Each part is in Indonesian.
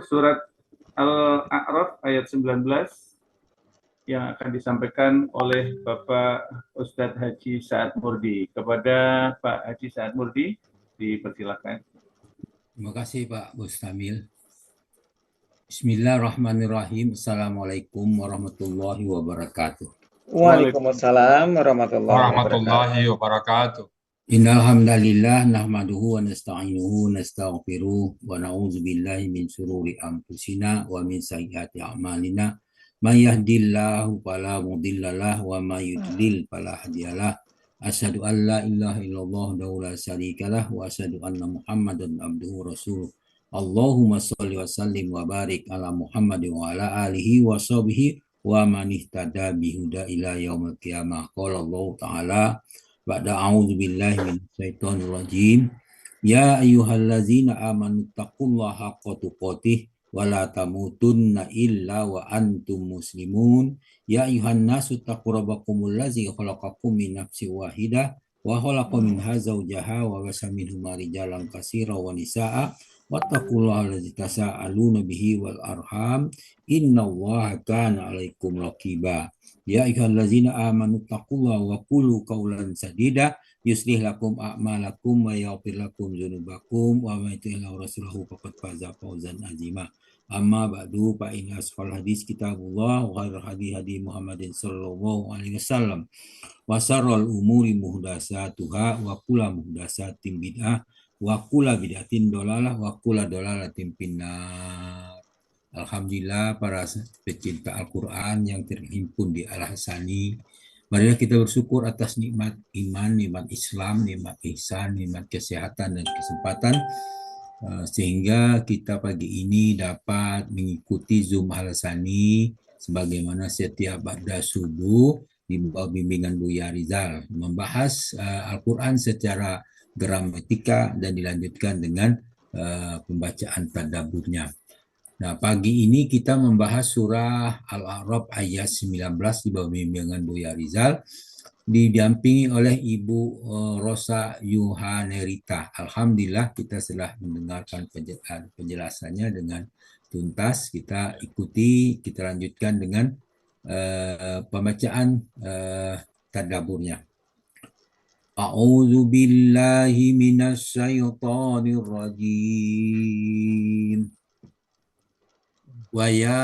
surat Al-A'raf ayat 19 yang akan disampaikan oleh Bapak Ustadz Haji Sa'ad Murdi. Kepada Pak Haji Sa'ad Murdi, dipersilakan. Terima kasih Pak Bustamil. Bismillahirrahmanirrahim. Assalamualaikum warahmatullahi wabarakatuh. Waalaikumsalam warahmatullahi wabarakatuh. Innal hamdalillah nahmaduhu wa nasta'inuhu wa nastaghfiruh wa na'udzu billahi min shururi anfusina wa min sayyiati a'malina. May yahdihillahu fala mudhillalah wa may yudlil fala hadiyalah. Asyhadu an la ilaha illallah wa la syarikalah wa asyhadu anna Muhammadan abduhu rasuluh. Allahumma shalli wa sallim wa barik ala Muhammadin wa ala alihi wa sahbihi wa man ihtada bihuda ila yaumil qiyamah. Qala Allah Ta'ala ba'da a'udzu billahi minasyaitonir rajim. Ya ayyuhallazina amanu taqullaha haqqa tuqatih wa la tamutunna illa wa antum muslimun. Ya ayyuhan nasu taqu rabbakumul ladzi khalaqakum min nafsin wahidah wa khalaqa minha zawjaha wa basa minhuma rijalan katsiran wa nisaa'a wattaqullaha allazi tasaaluna bihi wal arham innallaha kana 'alaikum raqiba. Ya ayyuhallazina amanu taqullaha wa qulu qawlan sadida yuslih lakum a'malakum wa yaghfir lakum dzunubakum wa may yuti'illah rasulahu faqad faza fawzan azima. Amma ba'du fa inna asfal hadis kitabullah wa khairul hadi hadi Muhammadin sallallahu alaihi wasallam wa syarrul umuri muhdatsatuha wa kullu muhdatsatin bid'ah wa kullu bid'atin dhalalah wa kullu dhalalatin finnar. Alhamdulillah para pecinta Al-Quran yang terhimpun di Al-Hasani. Marilah kita bersyukur atas nikmat iman, nikmat Islam, nikmat ihsan, nikmat kesehatan dan kesempatan. Sehingga kita pagi ini dapat mengikuti Zoom Al-Hasani sebagaimana setiap ba'da subuh di bawah bimbingan Buya Rizal. Membahas Al-Quran secara gramatika dan dilanjutkan dengan pembacaan tadabburnya. Nah, pagi ini kita membahas surah Al-A'raf ayat 19 di bawah bimbingan Buya Rizal, didampingi oleh Ibu Rosa Yuhanerita. Alhamdulillah kita telah mendengarkan penjelasannya dengan tuntas. Kita ikuti, kita lanjutkan dengan pembacaan tadabburnya. A'udzu billahi minasy syaithanir rajim. Wa ya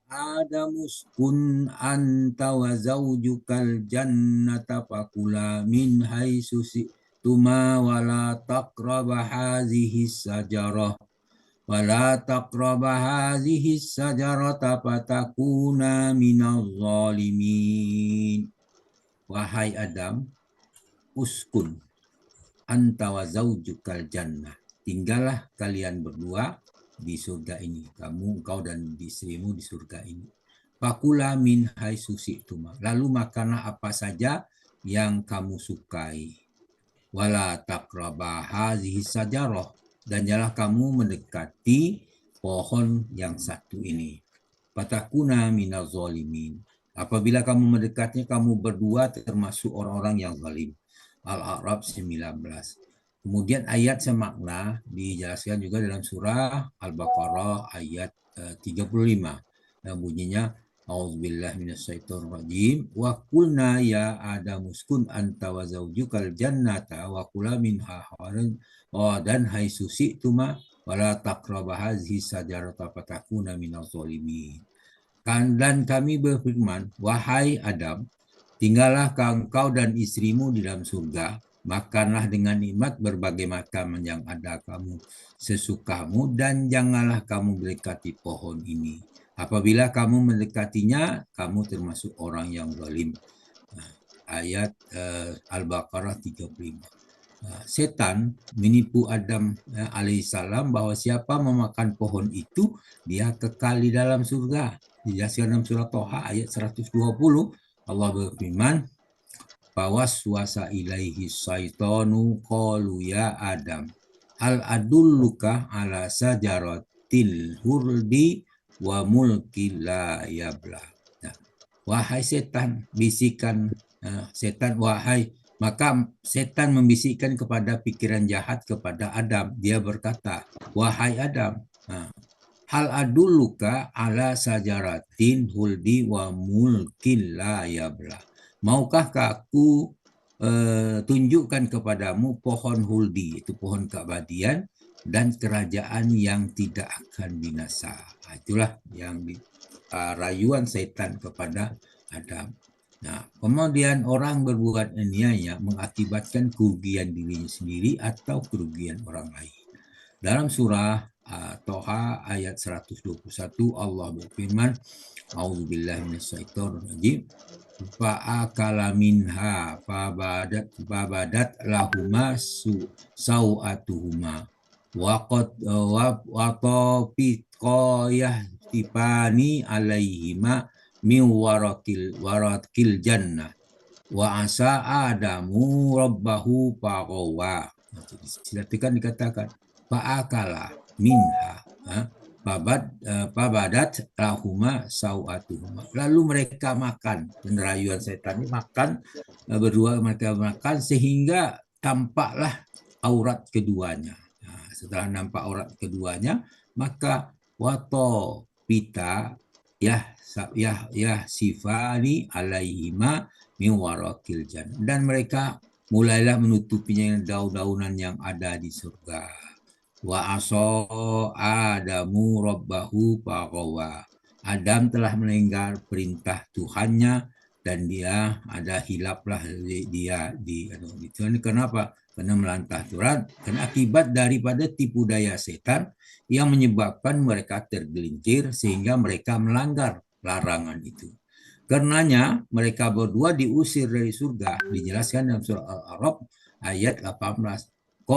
Adamu uskun anta wa zawjukal jannata fakula min haitsu syi'tuma wa la taqraba hadhihi sajarah wa la taqraba hadhihi sajarata fatakuna minaz zalimin. Wahai Adam, uskun anta wa zawjukal jannah, tinggallah kalian berdua di surga ini, engkau dan istrimu di surga ini. Fakula min haitsu syi'tuma, lalu makanlah apa saja yang kamu sukai. Wala taqraba hadhihi sajarah, dan janganlah kamu mendekati pohon yang satu ini. Fatakuna minaz zalimin, apabila kamu mendekatnya kamu berdua termasuk orang-orang yang zalim. Al-A'raf 19. Kemudian ayat semakna dijelaskan juga dalam surah Al-Baqarah ayat 35 yang bunyinya A'udzubillahi minasyaitonir rajim wa qulna ya Adamu uskun anta wa zawjukal jannata wa kula minha dan haitsu syi'tuma wa la taqrabu hadhihi sajarata fatakuna minaz zalimin. Dan kami berfirman, wahai Adam, tinggallah engkau dan istrimu di dalam surga, makanlah dengan nikmat berbagai macam yang ada kamu sesukamu, dan janganlah kamu mendekati pohon ini. Apabila kamu mendekatinya, kamu termasuk orang yang zalim. Ayat Al-Baqarah 35. Setan menipu Adam alaihissalam bahwa siapa memakan pohon itu, dia kekal di dalam surga. Dijelaskan dalam surah Toha ayat 120, Allah berfirman, fawaswasa ilaihi syaitanu qalu ya Adam hal adulluka ala sajaratil hurdi wa mulki la yabla. Nah, wahai setan, bisikan setan, maka setan membisikkan kepada pikiran jahat kepada Adam. Dia berkata, wahai Adam, Hal adulluka ala sajaratin huldi wa mulkin la yabla. Maukah aku tunjukkan kepadamu pohon huldi, itu pohon keabadian, dan kerajaan yang tidak akan binasa. Itulah yang rayuan setan kepada Adam. Nah, kemudian orang berbuat aniaya mengakibatkan kerugian dirinya sendiri atau kerugian orang lain. Dalam surah Toha ayat 121 Allah berfirman, A'udzubillahi minasyaitonirrajim. Fa'akala minha fabadat lahuma sau'atuhuma wa tafiqayah tipani alaihima min warakil jannah wa asa adamu rabbahu faqawa. Silakan dikatakan fa'akala minha, pabadat lahuma sau'atuhuma. Lalu mereka makan, rayuan setan ini makan, berdua mereka makan sehingga tampaklah aurat keduanya. Nah, setelah nampak aurat keduanya, maka wato pita ya sifani alaihima min warakil jannah. Dan mereka mulailah menutupinya dengan daun-daunan yang ada di surga. Wa aso Adamu rabbahu faqawa. Adam telah melanggar perintah Tuhannya dan dia ada hilaplah dia di kenapa? Karena melanggar aturan, karena akibat daripada tipu daya setan yang menyebabkan mereka tergelincir sehingga mereka melanggar larangan itu. Karenanya mereka berdua diusir dari surga. Dijelaskan dalam surah Al-A'raf ayat 18.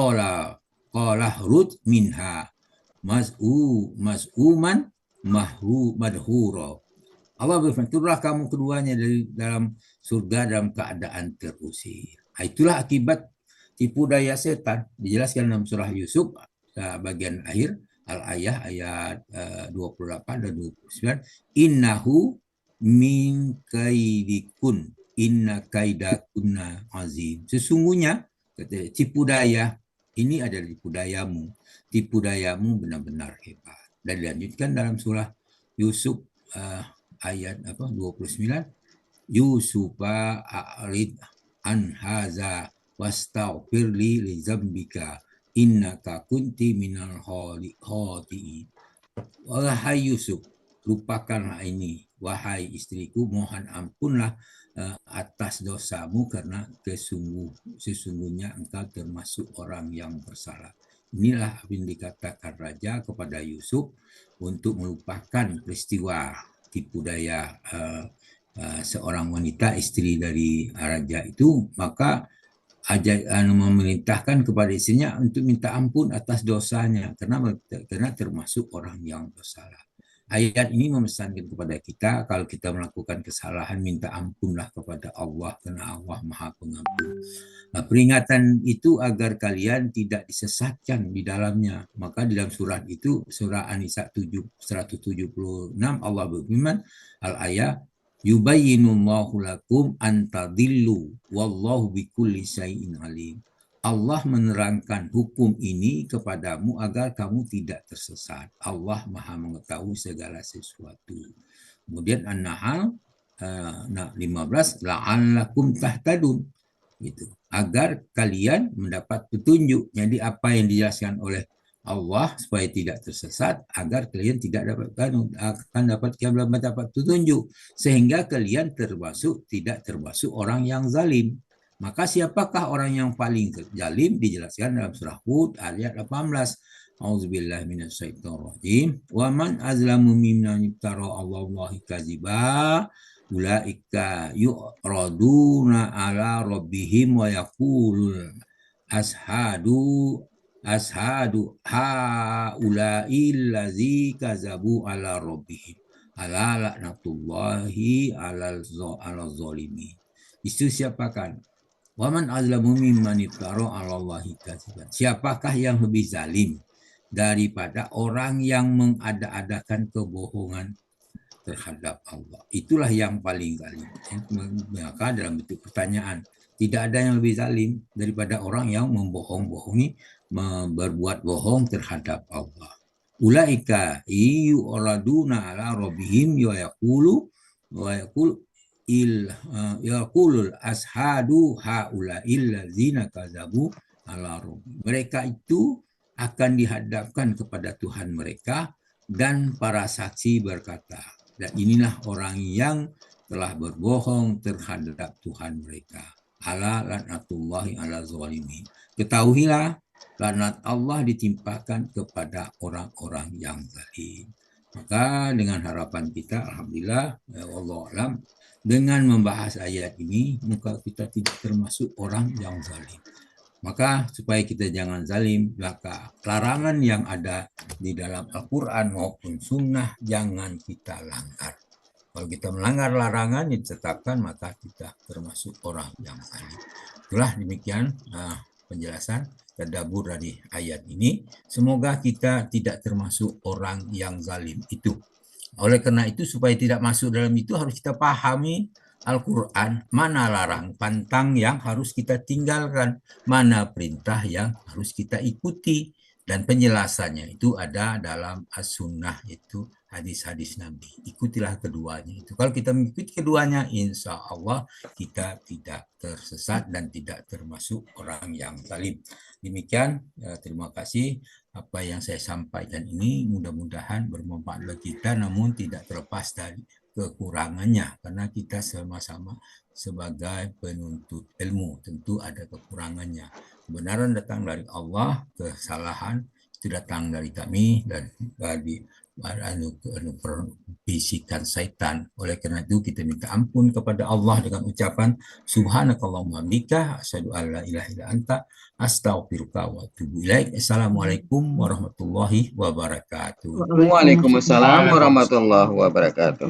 Qala hrud minha mas'uman madhuro. Allah berfirman, turunlah kamu keduanya dari dalam surga dalam keadaan terusir. Itulah akibat tipu daya setan. Dijelaskan dalam surah Yusuf bagian akhir Al-Ayah ayat 28 dan 29. Innahu min kaidikun inna kaidakunna azim. Sesungguhnya tipu daya ini adalah tipu dayamu benar-benar hebat. Dan dilanjutkan dalam surah Yusuf ayat 29. Yusufa a'rid an haza wastaghfirli li dzambika innaka kunti minal khati'in. Wahai Yusuf, lupakanlah ini. Wahai istriku, mohon ampunlah atas dosamu karena sesungguhnya engkau termasuk orang yang bersalah. Inilah apa yang dikatakan raja kepada Yusuf untuk melupakan peristiwa tipu daya seorang wanita istri dari raja itu. Maka memerintahkan kepada istrinya untuk minta ampun atas dosanya karena termasuk orang yang bersalah. Ayat ini memesankan kepada kita kalau kita melakukan kesalahan minta ampunlah kepada Allah karena Allah Maha Pengampun. Nah, peringatan itu agar kalian tidak disesatkan di dalamnya. Maka di dalam surat itu surah An-Nisa 176 Allah berfirman al-ayat yubayyinullahu lakum an tadillu wallahu bikulli syai'in alim. Allah menerangkan hukum ini kepadamu agar kamu tidak tersesat. Allah Maha mengetahui segala sesuatu. Kemudian An-Nahl 15 la'allakum tahtadun, gitu. Agar kalian mendapat petunjuk. Jadi apa yang dijelaskan oleh Allah supaya tidak tersesat, agar kalian tidak dapat petunjuk, sehingga kalian tidak termasuk orang yang zalim. Maka siapakah orang yang paling zalim? Dijelaskan dalam surah Hud ayat 18. Auzubillahi minasyaitonirrajim. Wa man azlamu mimman iftara 'alallahi kadziba ulaika yu'raduna 'ala rabbihim wa yaqulul ashadu haula'il ladzi kazabu 'ala rabbihim ala la'natullahi 'alal zalimin. Itu siapakah? Waman azlamu mimman iftara 'alallahi kadziban. Siapakah yang lebih zalim daripada orang yang mengada-adakan kebohongan terhadap Allah? Itulah yang paling zalim. Maka dalam bentuk pertanyaan, tidak ada yang lebih zalim daripada orang yang membohong-bohongi, berbuat bohong terhadap Allah. ulaika yu'raduna ala rabbihim wa yaqulul ashadu haula'il ladzina kazabu ala rabbihim. Mereka itu akan dihadapkan kepada Tuhan mereka, dan para saksi berkata, dan inilah orang yang telah berbohong terhadap Tuhan mereka. Ala laknatullahi ala zalimin. Ketahuilah, laknat Allah ditimpakan kepada orang-orang yang zalim. Maka dengan harapan kita, alhamdulillah, ya Allah alam, dengan membahas ayat ini, maka kita tidak termasuk orang yang zalim. Maka supaya kita jangan zalim, maka larangan yang ada di dalam Al-Quran maupun Sunnah jangan kita langgar. Kalau kita melanggar larangan yang ditetapkan, maka kita termasuk orang yang zalim. Itulah demikian penjelasan tadabbur dari ayat ini. Semoga kita tidak termasuk orang yang zalim itu. Oleh karena itu, supaya tidak masuk dalam itu, harus kita pahami Al-Quran, mana larang pantang yang harus kita tinggalkan, mana perintah yang harus kita ikuti. Dan penjelasannya itu ada dalam As-Sunnah, itu hadis-hadis Nabi. Ikutilah keduanya itu. Kalau kita mengikuti keduanya, insya Allah kita tidak tersesat dan tidak termasuk orang yang zalim. Demikian, terima kasih. Apa yang saya sampaikan ini mudah-mudahan bermanfaat bagi kita, namun tidak terlepas dari kekurangannya, karena kita sama-sama sebagai penuntut ilmu tentu ada kekurangannya. Kebenaran datang dari Allah, kesalahan itu datang dari kami dan dari bisikan syaitan. Oleh karena itu kita minta ampun kepada Allah dengan ucapan subhanakallahumma bika asyhadu an la ilaha illa anta astaghfiruka wa atubu ilaik. Assalamualaikum warahmatullahi wabarakatuh. Waalaikumsalam warahmatullahi wabarakatuh.